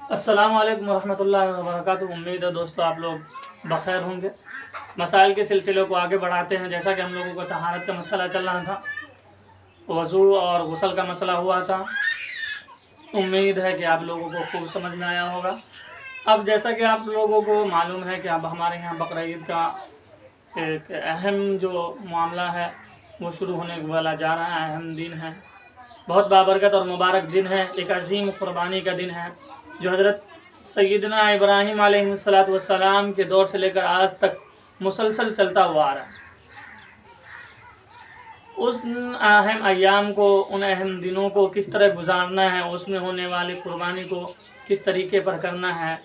अस्सलाम वालेकुम रहमतुल्लाहि व बरकातुहू। उम्मीद है दोस्तों आप लोग बखैर होंगे। मसाइल के सिलसिले को आगे बढ़ाते हैं। जैसा कि हम लोगों को तहारत का मसला चल रहा था, वज़ू और गुस्ल का मसला हुआ था। उम्मीद है कि आप लोगों को खूब समझ में आया होगा। अब जैसा कि आप लोगों को मालूम है कि अब हमारे यहाँ बकरा ईद का एक अहम जो मामला है वो शुरू होने वाला जा रहा है। अहम दिन है, बहुत बाबरकत और मुबारक दिन है। एक अजीम क़ुरबानी का दिन है जो हज़रत सैयदना इब्राहीम अलैहिस्सलातु वस्सलाम के दौर से लेकर आज तक मुसलसल चलता हुआ आ रहा है। उस अहम अय्याम को, उन अहम दिनों को किस तरह गुजारना है, उसमें होने वाली कुर्बानी को किस तरीके पर करना है,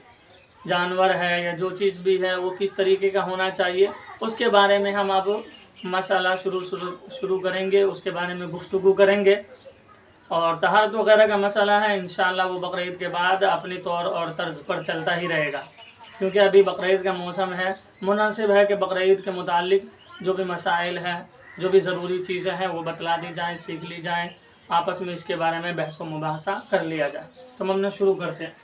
जानवर है या जो चीज़ भी है वो किस तरीके का होना चाहिए, उसके बारे में हम अब मसला शुरू करेंगे। उसके बारे में गुफ्तगू करेंगे। और तहारत वगैरह का मसला है, इंशाअल्लाह वो बकरा ईद के बाद अपने तौर और तर्ज पर चलता ही रहेगा, क्योंकि अभी बकरा ईद का मौसम है। मुनासिब है कि बकरा ईद के मुतालिक जो भी मसाइल हैं, जो भी ज़रूरी चीज़ें हैं वो बतला दी जाएँ, सीख ली जाएँ, आपस में इसके बारे में बहस व मुबाहसा कर लिया जाए। तो हम अपना शुरू करते हैं।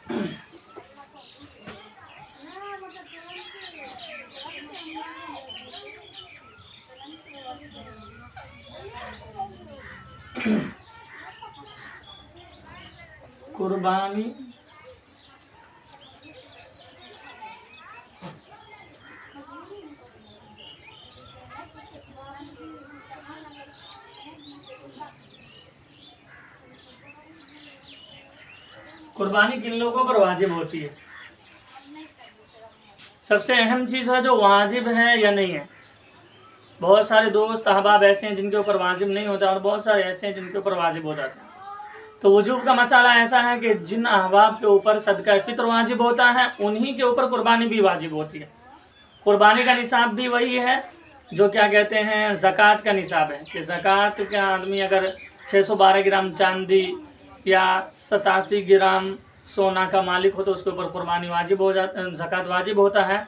कुर्बानी कुर्बानी किन लोगों पर वाजिब होती है? सबसे अहम चीज़ है जो वाजिब है या नहीं है। बहुत सारे दोस्त अहबाब ऐसे हैं जिनके ऊपर वाजिब नहीं होता और बहुत सारे ऐसे हैं जिनके ऊपर वाजिब हो जाते हैं। तो वजूब का मसाला ऐसा है कि जिन अहबाब के ऊपर सदका फित्र वाजिब होता है उन्हीं के ऊपर कुर्बानी भी वाजिब होती है। कुर्बानी का निसाब भी वही है जो क्या कहते हैं ज़कात का निसाब है, कि ज़कात का आदमी अगर 612 ग्राम चांदी या 87 ग्राम सोना का मालिक हो तो उसके ऊपर कुर्बानी वाजिब हो जाता, ज़कात वाजिब होता है।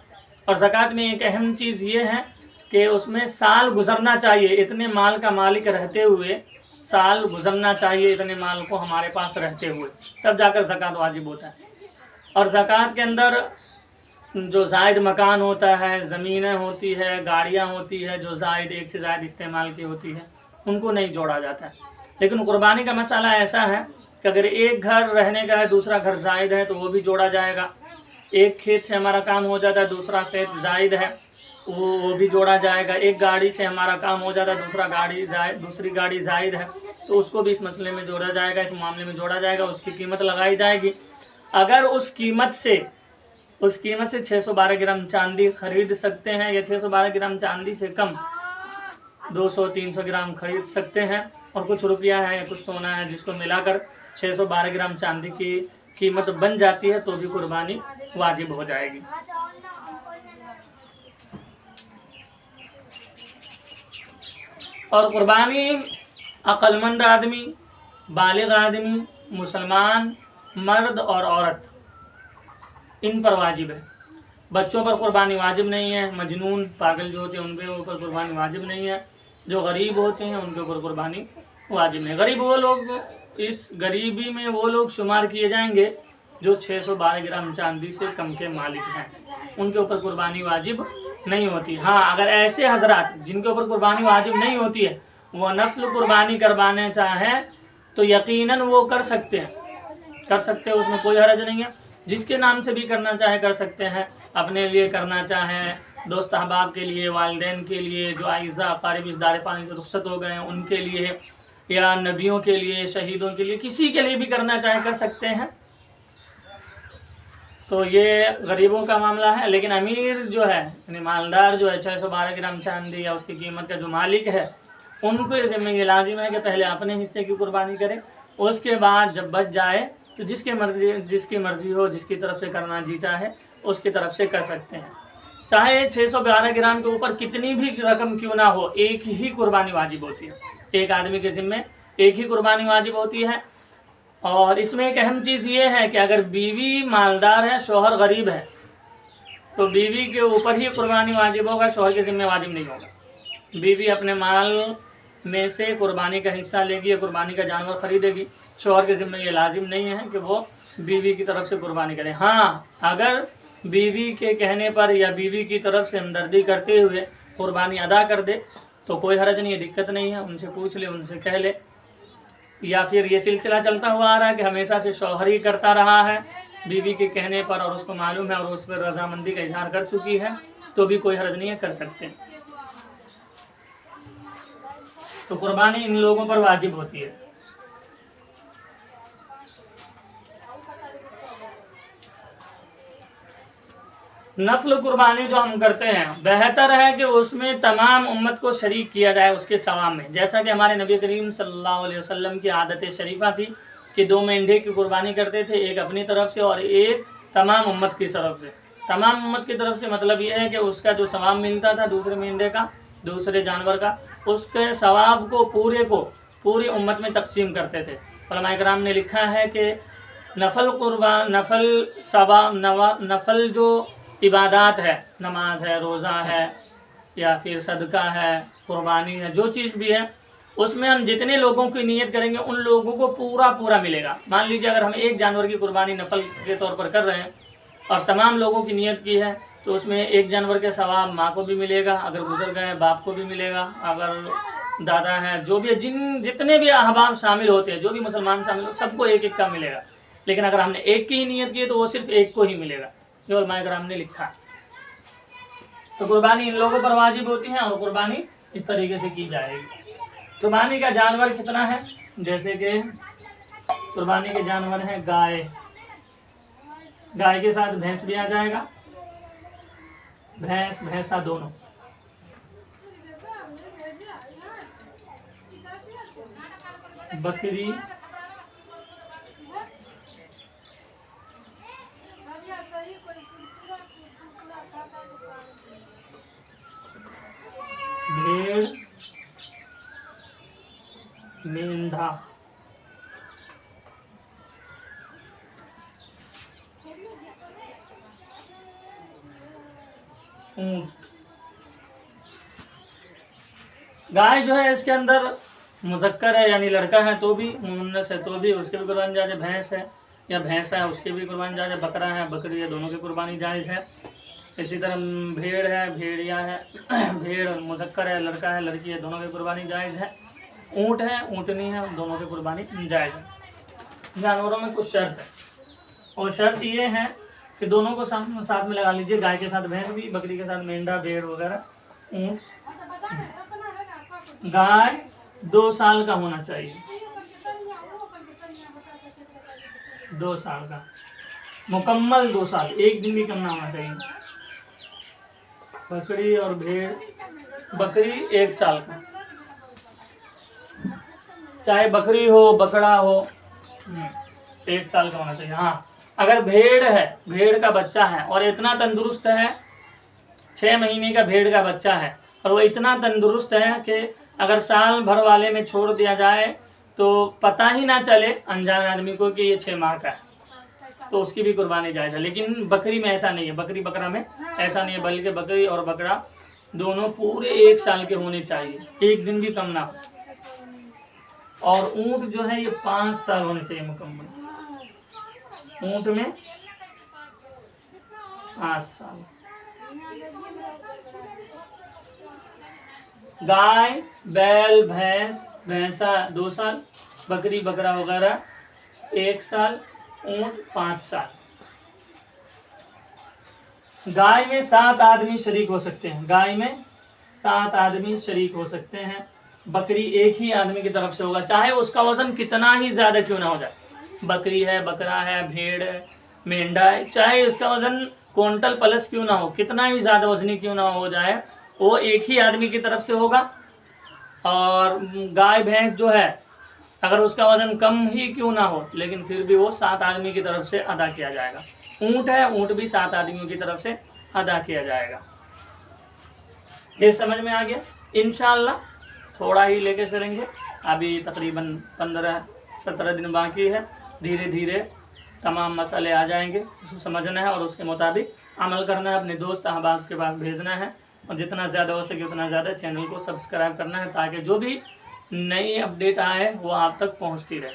और ज़कात में एक अहम चीज़ ये है कि उसमें साल गुजरना चाहिए, इतने माल का मालिक रहते हुए साल गुजरना चाहिए, इतने माल को हमारे पास रहते हुए, तब जाकर ज़कात वाजिब होता है। और ज़कात के अंदर जो जायद मकान होता है, ज़मीनें होती है, गाड़ियाँ होती है, जो जायद एक से ज़ायद इस्तेमाल की होती है, उनको नहीं जोड़ा जाता है। लेकिन कुर्बानी का मसाला ऐसा है कि अगर एक घर रहने का है, दूसरा घर जायद है तो वो भी जोड़ा जाएगा। एक खेत से हमारा काम हो जाता है, दूसरा खेत जायद है, वो भी जोड़ा जाएगा। एक गाड़ी से हमारा काम हो जाता है, दूसरी गाड़ी जायद है तो उसको भी इस मसले में जोड़ा जाएगा, इस मामले में जोड़ा जाएगा। उसकी कीमत लगाई जाएगी। अगर उस कीमत से 612 ग्राम चांदी खरीद सकते हैं या 612 ग्राम चांदी से कम 200-300 ग्राम खरीद सकते हैं और कुछ रुपया है या कुछ सोना है जिसको मिलाकर 612 ग्राम चांदी की कीमत बन जाती है तो भी कुर्बानी वाजिब हो जाएगी। और कुर्बानी अक्लमंद आदमी, बालिग आदमी, मुसलमान मर्द और औरत, इन पर वाजिब है। बच्चों पर कुर्बानी वाजिब नहीं है। मजनून पागल जो होते हैं उनके ऊपर कुर्बानी वाजिब नहीं है। जो गरीब होते हैं उनके ऊपर कुर्बानी वाजिब नहीं। गरीब वो लोग, इस गरीबी में वो लोग शुमार किए जाएंगे जो 612 ग्राम चांदी से कम के मालिक हैं, उनके ऊपर कुर्बानी वाजिब नहीं होती। हाँ, अगर ऐसे हजरात जिनके ऊपर कुर्बानी वाजिब नहीं होती है वो नफ्ल कुर्बानी करवाने चाहें तो यकीनन वो कर सकते हैं, उसमें कोई हर्ज नहीं है। जिसके नाम से भी करना चाहे कर सकते हैं, अपने लिए करना चाहें, दोस्त अहबाब के लिए, वालिदैन के लिए, जो आइज़ा अकारिब इस दारे पानी से रुखसत हो गए हैं उनके लिए, या नबियों के लिए, शहीदों के लिए, किसी के लिए भी करना चाहे कर सकते हैं। तो ये गरीबों का मामला है। लेकिन अमीर जो है यानी मालदार जो है 612 ग्राम चांदी या उसकी कीमत का जो मालिक है उनको ज़िम्मे ये लाजिम है कि पहले अपने हिस्से की कुर्बानी करें, उसके बाद जब बच जाए तो जिसकी मर्ज़ी हो, जिसकी तरफ से करना जी चाहे उसकी तरफ से कर सकते हैं। चाहे 612 ग्राम के ऊपर कितनी भी रकम क्यों ना हो, एक ही कुर्बानी वाजिब होती है। एक आदमी के ज़िम्मे एक ही कुर्बानी वाजिब होती है। और इसमें एक अहम चीज़ ये है कि अगर बीवी मालदार है, शौहर गरीब है, तो बीवी के ऊपर ही कुर्बानी वाजिब होगा, शौहर के ज़िम्मे वाजिब नहीं होगा। बीवी अपने माल में से कुर्बानी का हिस्सा लेगी या कुर्बानी का जानवर ख़रीदेगी शौहर के ज़िम्मे ये लाजिम नहीं है कि वो बीवी की तरफ से कुर्बानी करे। हाँ, अगर बीवी के कहने पर या बीवी की तरफ से हमदर्दी करते हुए कुर्बानी अदा कर दे तो कोई हर्ज नहीं है, दिक्कत नहीं है, उनसे पूछ ले, उनसे कह ले। या फिर ये सिलसिला चलता हुआ आ रहा है कि हमेशा से शौहर ही करता रहा है बीवी के कहने पर और उसको मालूम है और उस पर रजामंदी का इजहार कर चुकी है, तो भी कोई हर्ज नहीं है, कर सकते। तो कुर्बानी इन लोगों पर वाजिब होती है। नफल कुर्बानी जो हम करते हैं बेहतर है कि उसमें तमाम उम्मत को शरीक किया जाए उसके सवाब में। जैसा कि हमारे नबी करीम सल्लल्लाहु अलैहि वसल्लम की आदत शरीफा थी कि 2 मेंढे की कुर्बानी करते थे, एक अपनी तरफ से और एक तमाम उम्मत की तरफ से। तमाम उम्मत की तरफ से मतलब ये है कि उसका जो सवाब मिलता था दूसरे मेंढे का, दूसरे जानवर का, उसके सवाब को पूरी उम्मत में तकसीम करते थे। उलमाए किराम ने लिखा है कि नफल जो इबादत है, नमाज है, रोज़ा है या फिर सदका है, कुर्बानी है, जो चीज़ भी है उसमें हम जितने लोगों की नीयत करेंगे उन लोगों को पूरा मिलेगा। मान लीजिए अगर हम एक जानवर की कुर्बानी नफल के तौर पर कर रहे हैं और तमाम लोगों की नीयत की है तो उसमें एक जानवर के सवाब माँ को भी मिलेगा, अगर गुजर गए बाप को भी मिलेगा, अगर दादा है, जो भी जितने भी अहबाब शामिल होते हैं, जो भी मुसलमान शामिल हो, सबको एक एक का मिलेगा। लेकिन अगर हमने एक की ही नीयत की है तो वो सिर्फ एक को ही मिलेगा, जो उलमाए किराम ने लिखा। तो कुर्बानी इन लोगों पर वाजिब होती है और कुर्बानी इस तरीके से की जाएगी। कुर्बानी का जानवर कितना है, जैसे कि कुर्बानी के जानवर है गाय, गाय के साथ भैंस भी आ जाएगा, भैंस भैंसा दोनों। बकरी, भेड़, मेंढा, ऊंट। गाय जो है इसके अंदर मुज़क्कर है यानी लड़का है तो भी, मुन्नस है तो भी उसके भी कुर्बानी जायज़ है। भैंस है या भैंसा है उसके भी कुर्बानी जायज़ है। बकरा है, बकरी है, दोनों की कुर्बानी जायज़ है। इसी तरह भेड़ है, भेड़िया है, भेड़ मुज़क्कर है, लड़का है, लड़की है, दोनों की कुर्बानी जायज़ है। ऊँट है, ऊँटनी है, दोनों की कुर्बानी जायज़ है। जानवरों में कुछ शर्त है और शर्त ये है कि दोनों को साथ में लगा लीजिए, गाय के साथ भैंस भी, बकरी के साथ मेंढा, भेड़ वगैरह, ऊँट। गाय 2 साल का होना चाहिए, 2 साल का मुकम्मल 2 साल, एक दिन भी कम ना होना चाहिए। बकरी और भेड़, बकरी 1 साल का, चाहे बकरी हो बकरा हो, 1 साल का होना चाहिए। हाँ, अगर भेड़ है, भेड़ का बच्चा है और इतना तंदुरुस्त है, 6 महीने का भेड़ का बच्चा है और वो इतना तंदुरुस्त है कि अगर साल भर वाले में छोड़ दिया जाए तो पता ही ना चले अनजान आदमी को कि ये 6 माह का है, तो उसकी भी कुर्बानी जायज़ है। लेकिन बकरी में ऐसा नहीं है, बकरी बकरा में ऐसा नहीं है, बल्कि बकरी और बकरा दोनों पूरे 1 साल के होने चाहिए, एक दिन भी कम ना हो। और ऊँट जो है ये 5 साल होने चाहिए मुकम्मल, ऊँट में 5 साल। गाय, बैल, भैंस, भैंसा 2 साल, बकरी बकरा वगैरह 1 साल, ऊँट 5 साल। गाय में 7 आदमी शरीक हो सकते हैं, गाय में 7 आदमी शरीक हो सकते हैं। बकरी एक ही आदमी की तरफ से होगा, चाहे उसका वजन कितना ही ज्यादा क्यों ना हो जाए। बकरी है, बकरा है, भेड़ है, मेंढा है, चाहे उसका वजन क्विंटल प्लस क्यों ना हो, कितना ही ज्यादा वजनी क्यों ना हो जाए, वो एक ही आदमी की तरफ से होगा। और गाय भैंस जो है अगर उसका वजन कम ही क्यों ना हो, लेकिन फिर भी वो 7 आदमी की तरफ से अदा किया जाएगा। ऊँट है, ऊँट भी 7 आदमियों की तरफ से अदा किया जाएगा। ये समझ में आ गया। इंशाअल्लाह थोड़ा ही लेके चलेंगे, अभी तकरीबन 15-17 दिन बाकी है, धीरे धीरे तमाम मसाले आ जाएंगे, उसको समझना है और उसके मुताबिक अमल करना है, अपने दोस्त अहबाब के पास भेजना है और जितना ज़्यादा हो सके उतना ज़्यादा चैनल को सब्सक्राइब करना है ताकि जो भी नई अपडेट आए वो आप तक पहुंचती रहे।